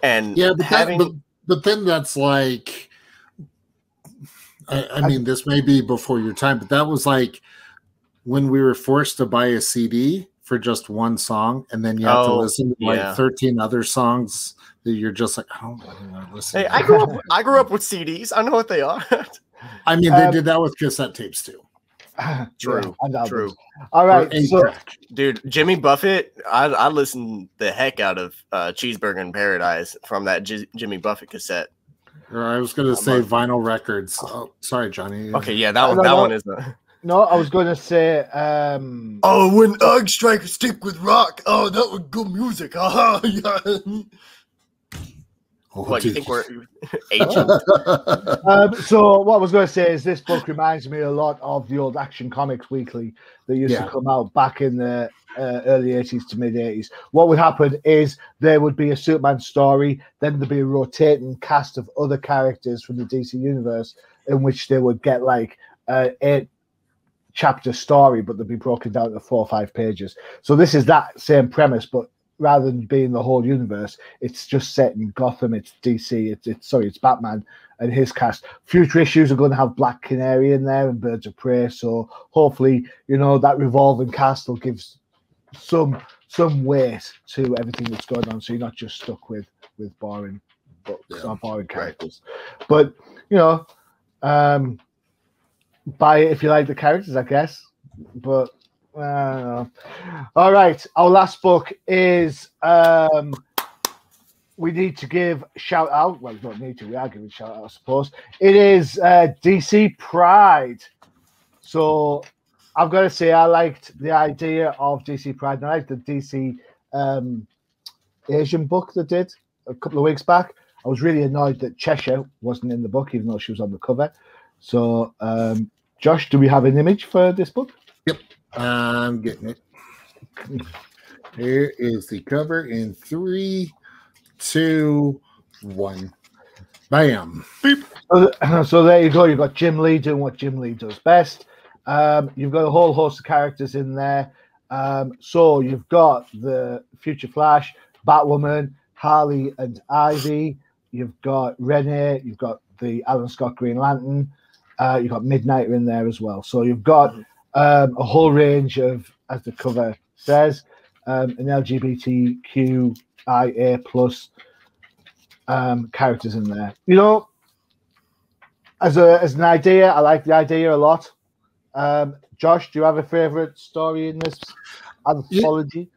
And but then that's like, I mean, this may be before your time, but that was like when we were forced to buy a CD for just one song, and then you have to listen to 13 other songs that you're just like, I don't want to listen. Hey, I grew up with CDs. I know what they are. I mean, they did that with cassette tapes too. True. All right, dude, Jimmy Buffett. I listened the heck out of Cheeseburger in Paradise from that Jimmy Buffett cassette. I was going to say vinyl records. Oh, sorry, Johnny. Okay, yeah, that one is. No, I was going to say. When Ugg strike a stick with rock. Oh, that was good music. Yeah. What, you think we're ancient? So what I was going to say is this book reminds me a lot of the old Action Comics Weekly that used to come out back in the early 80s to mid 80s. What would happen is there would be a Superman story, then there'd be a rotating cast of other characters from the DC universe in which they would get like an 8-chapter story, but they'd be broken down to 4 or 5 pages. So this is that same premise, but rather than being the whole universe, it's just set in Gotham. It's DC. It's Batman and his cast. Future issues are going to have Black Canary in there and Birds of Prey. So hopefully, that revolving cast will give some weight to everything that's going on. So you're not just stuck with with boring books Yeah. or boring characters. But you know, buy it if you like the characters, I guess. But all right, our last book is we need to give shout out. Well, we don't need to. We are giving shout out, I suppose. It is DC Pride. So I've got to say, I liked the idea of DC Pride, and I liked the DC Asian book they did a couple of weeks back. I was really annoyed that Cheshire wasn't in the book, even though she was on the cover. So, Josh, do we have an image for this book? Yep, I'm getting it. Here is the cover in 3, 2, 1. Bam. Beep. So there you go. You've got Jim Lee doing what Jim Lee does best. You've got a whole host of characters in there. So you've got the Future Flash, Batwoman, Harley and Ivy. You've got Renee. You've got the Alan Scott Green Lantern. You've got Midnighter in there as well. So you've got a whole range of, as the cover says, an LGBTQIA plus characters in there. You know, as an idea, I like the idea a lot. Josh, do you have a favorite story in this anthology?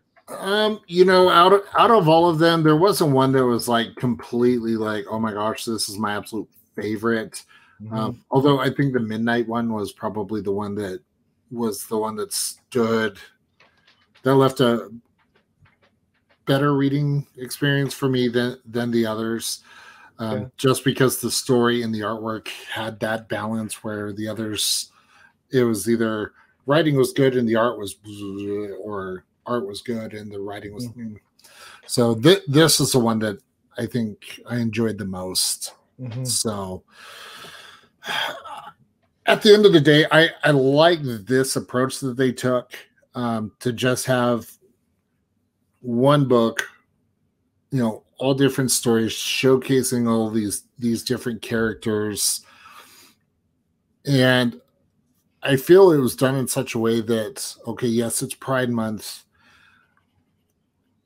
You know, out of all of them, there wasn't one that was like completely like, oh my gosh, this is my absolute favorite. Although I think the Midnight one was probably the one that stood, that left a better reading experience for me than the others. Just because the story and the artwork had that balance where the others, it was either writing was good and the art was, or art was good and the writing was. So this is the one that I think I enjoyed the most. So at the end of the day, I like this approach that they took, to just have one book, you know, all different stories showcasing all these different characters. And I feel it was done in such a way that, okay, yes, it's Pride Month,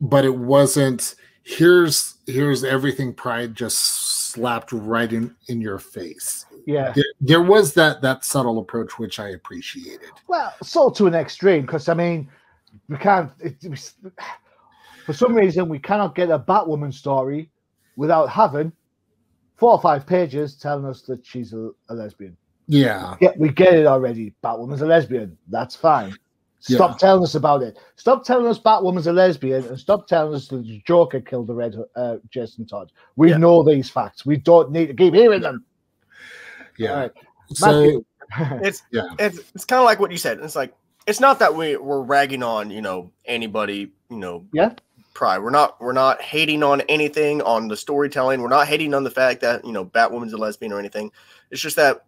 but it wasn't, here's everything Pride just slapped right in your face. Yeah. There was that subtle approach, which I appreciated. Well, so to an extreme, because I mean, we can't, for some reason, we cannot get a Batwoman story without having 4 or 5 pages telling us that she's a lesbian. Yeah. We get it already. Batwoman's a lesbian. That's fine. Stop telling us about it. Stop telling us Batwoman's a lesbian, and stop telling us that the Joker killed the Jason Todd. We know these facts. We don't need to keep hearing them. Yeah. Right. So it's kind of like what you said. It's like, it's not that we're ragging on, you know, anybody, you know, Pride. We're not hating on anything on the storytelling. We're not hating on the fact that, you know, Batwoman's a lesbian or anything. It's just that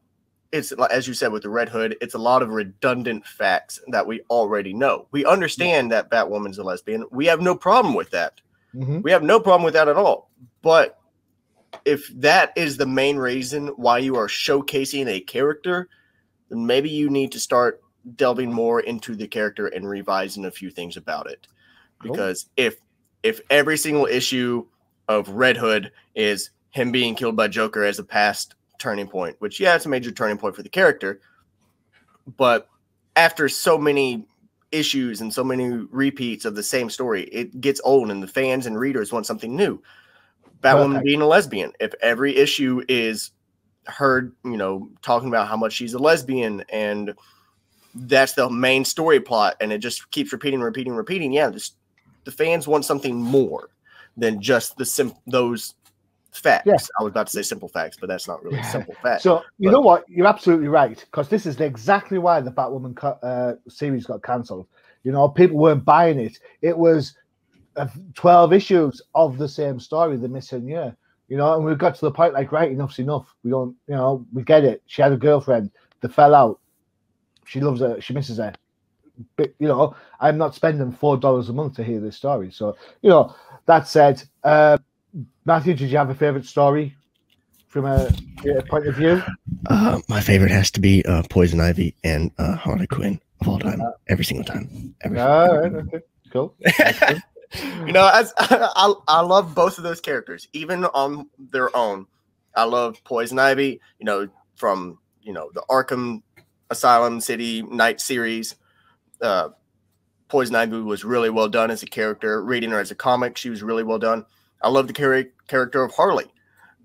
it's, as you said with the Red Hood, it's a lot of redundant facts that we already know. We understand that Batwoman's a lesbian. We have no problem with that. We have no problem with that at all. But if that is the main reason why you are showcasing a character, then maybe you need to start delving more into the character and revising a few things about it. Because if every single issue of Red Hood is him being killed by Joker as a past turning point, which, yeah, it's a major turning point for the character, but after so many issues and so many repeats of the same story, it gets old and the fans and readers want something new. Batwoman being a lesbian, if every issue is her, you know, talking about how much she's a lesbian and that's the main story plot and it just keeps repeating, yeah, the fans want something more than just those facts. I was about to say simple facts, but that's not really simple facts. So you know what? You're absolutely right, because this is exactly why the Batwoman series got cancelled. You know, people weren't buying it. It was 12 issues of the same story the missing year. You know, and we got to the point like, right, enough's enough. We don't, you know, we get it. She had a girlfriend. They fell out. She loves her. She misses her. But, you know, I'm not spending $4 a month to hear this story. So, you know, that said, Matthew, did you have a favorite story from a point of view? My favorite has to be Poison Ivy and Harley Quinn of all time. Every single time. All right, okay, cool. You know, I love both of those characters, even on their own. I love Poison Ivy, you know, from, you know, the Arkham Asylum City Night series. Poison Ivy was really well done as a character. Reading her as a comic, she was really well done. I love the character of Harley.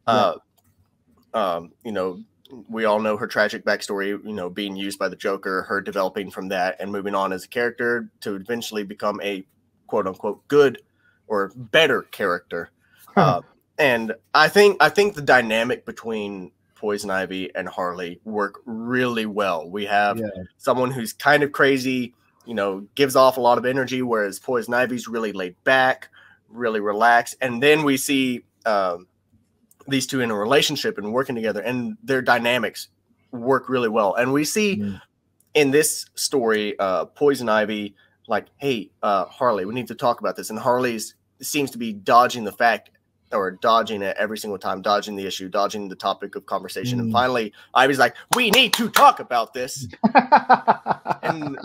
You know, we all know her tragic backstory, you know, being used by the Joker, her developing from that and moving on as a character to eventually become a quote unquote good or better character. And I think the dynamic between Poison Ivy and Harley work really well. We have someone who's kind of crazy, you know, gives off a lot of energy, whereas Poison Ivy's really laid back, really relaxed. And then we see these two in a relationship and working together, and their dynamics work really well. And we see in this story, Poison Ivy, like, hey, Harley, we need to talk about this. And Harley seems to be dodging the fact, or dodging it every single time, dodging the issue, dodging the topic of conversation. And finally, Ivy's like, we need to talk about this. And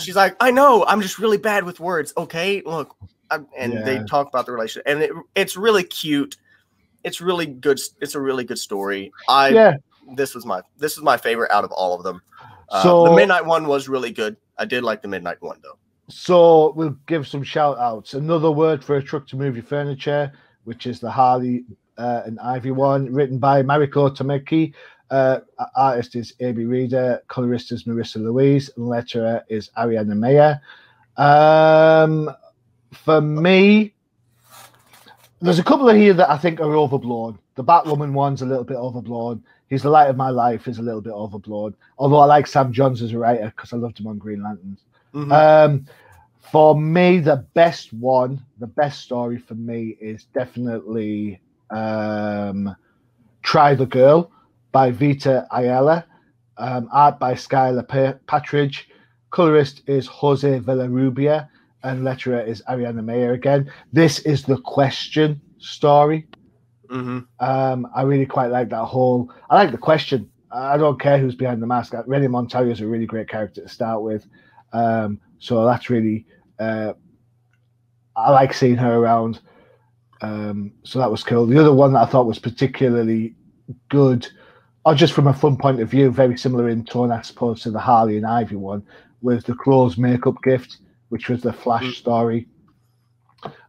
she's like, I know, I'm just really bad with words. Okay, look. They talk about the relationship. And it's really cute. It's really good. It's a really good story. This was my favorite out of all of them. So the Midnight one was really good. I did like the Midnight one though. So we'll give some shout outs. Another Word for a Truck to Move Your Furniture, which is the Harley and Ivy one, written by Mariko Tamaki. Artist is A.B. Reader, colorist is Marissa Louise, and letterer is Ariana Meyer. For me, there's a couple of here that I think are overblown. The Batwoman one's a little bit overblown. He's the Light of My Life is a little bit overblown. Although I like Sam Johns as a writer because I loved him on Green Lanterns. For me, the best story for me is definitely Try the Girl by Vita Ayala. Art by Skylar Patridge. Colorist is Jose Villarrubia. And letterer is Ariana Meyer again. This is the Question story. I really quite like that whole. I like the Question. I don't care who's behind the mask. Rennie Montoya is a really great character to start with. So that's really. I like seeing her around. So that was cool. The other one that I thought was particularly good, or just from a fun point of view, very similar in tone, I suppose, to the Harley and Ivy one, was the Crow's Makeup Gift, which was the Flash story,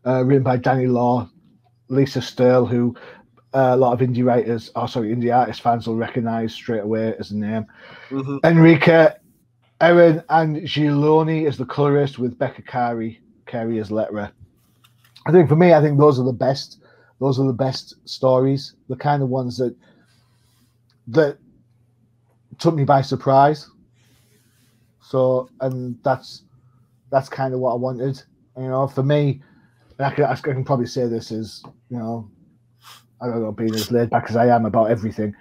written by Danny Law, Lisa Stirl, who a lot of indie artist fans will recognize straight away as a name. Enrique Erin Angiolini is the colorist, with Becca Carey as letterer. I think for me, those are the best. Those are the best stories, the kind of ones that took me by surprise. So, and that's kind of what I wanted. You know, for me, I can probably say this is, you know, I don't know, being as laid back as I am about everything.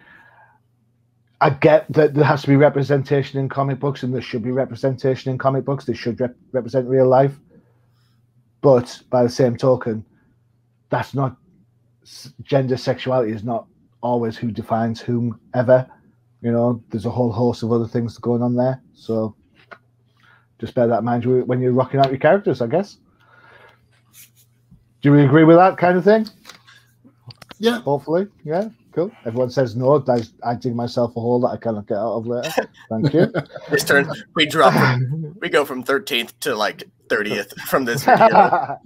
I get that there has to be representation in comic books, and there should be representation in comic books. They should represent real life. But by the same token, that's not gender. Sexuality is not always who defines whomever. You know, there's a whole host of other things going on there. So just bear that in mind when you're rocking out your characters, I guess. Do we agree with that kind of thing? Yeah. Hopefully. Yeah. Cool. Everyone says no. I dig myself a hole that I cannot get out of later. Thank you. This turn, we go from 13th to like 30th from this video.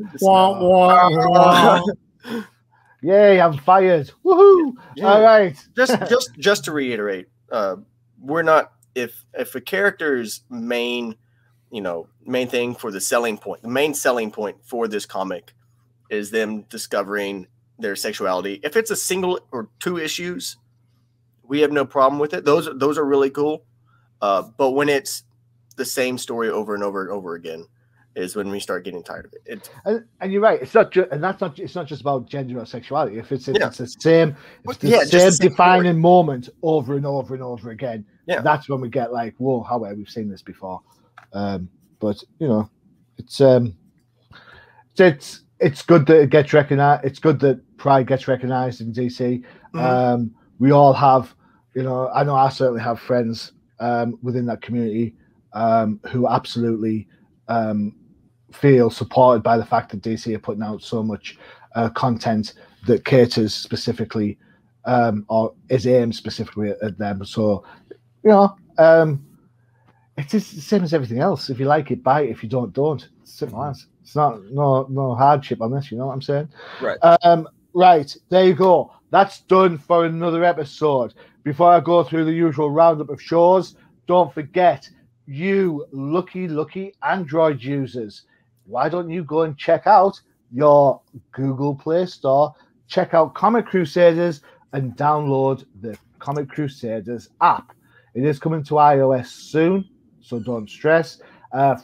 Yay, I'm fired. Woohoo. Yeah. All right. Just to reiterate, we're not, if a character's main thing for the selling point, the main selling point for this comic is them discovering their sexuality. If it's a single or two issues, we have no problem with it. Those are really cool. But when it's the same story over and over and over again, is when we start getting tired of it. And you're right. It's not just about gender or sexuality. If it's the same defining moment over and over and over again, that's when we get like, whoa, how have we seen this before? But you know, it's good that it gets recognized. It's good that Pride gets recognized in DC. We all have, you know, I know I certainly have friends within that community who absolutely feel supported by the fact that DC are putting out so much content that caters specifically or is aimed specifically at them. So, you know, it's just the same as everything else. If you like it, buy it. If you don't, don't. It's simple as. It's not no hardship on this. You know what I'm saying? Right. Right. There you go. That's done for another episode. Before I go through the usual roundup of shows, don't forget, you lucky Android users, why don't you go and check out your Google Play Store, check out Comic Crusaders, and download the Comic Crusaders app. It is coming to iOS soon, so don't stress.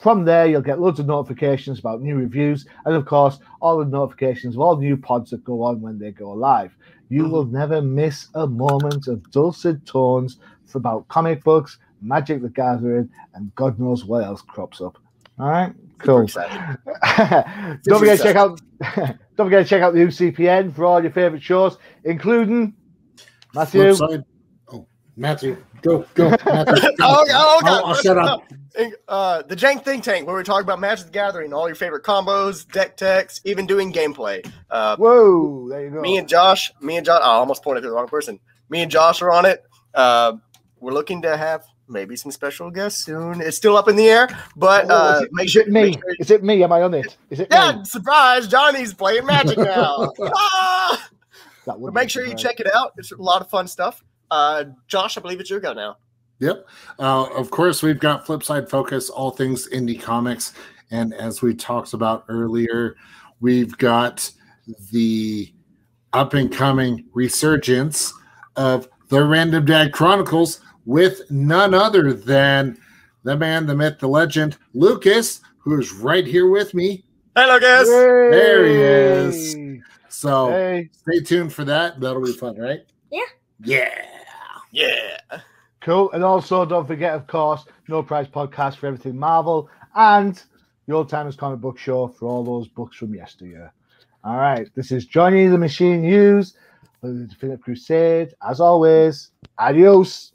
From there, you'll get loads of notifications about new reviews, and of course, all the notifications of all new pods that go on when they go live. You will never miss a moment of dulcet tones about comic books, Magic the Gathering, and God knows what else crops up. All right, cool. Don't forget to check out the UCPN for all your favorite shows, including Matthew. Matthew, go. Matthew, go. I'll shut up. The Jank Think Tank, where we talk about Magic the Gathering, all your favorite combos, deck techs, even doing gameplay. Whoa, there you go. Me and Josh, I almost pointed to the wrong person. Me and Josh are on it. We're looking to have maybe some special guests soon. It's still up in the air, but is it me? Am I on it? Is it me? Surprise! Johnny's playing Magic now. Make sure you check it out. It's a lot of fun stuff. Josh, I believe it's your go now. Yep. Of course, we've got Flipside Focus, all things indie comics. And as we talked about earlier, we've got the up-and-coming resurgence of the Random Dad Chronicles with none other than the man, the myth, the legend, Lucas, who is right here with me. Hey, Lucas! Yay! There he is. So stay tuned for that. That'll be fun, right? Yeah. Cool. And also, don't forget, of course, No Price Podcast for everything Marvel and the Old Timers Comic Book Show for all those books from yesteryear. All right. This is Johnny the Machine Hughes for the Infinite Crusade. As always, adios.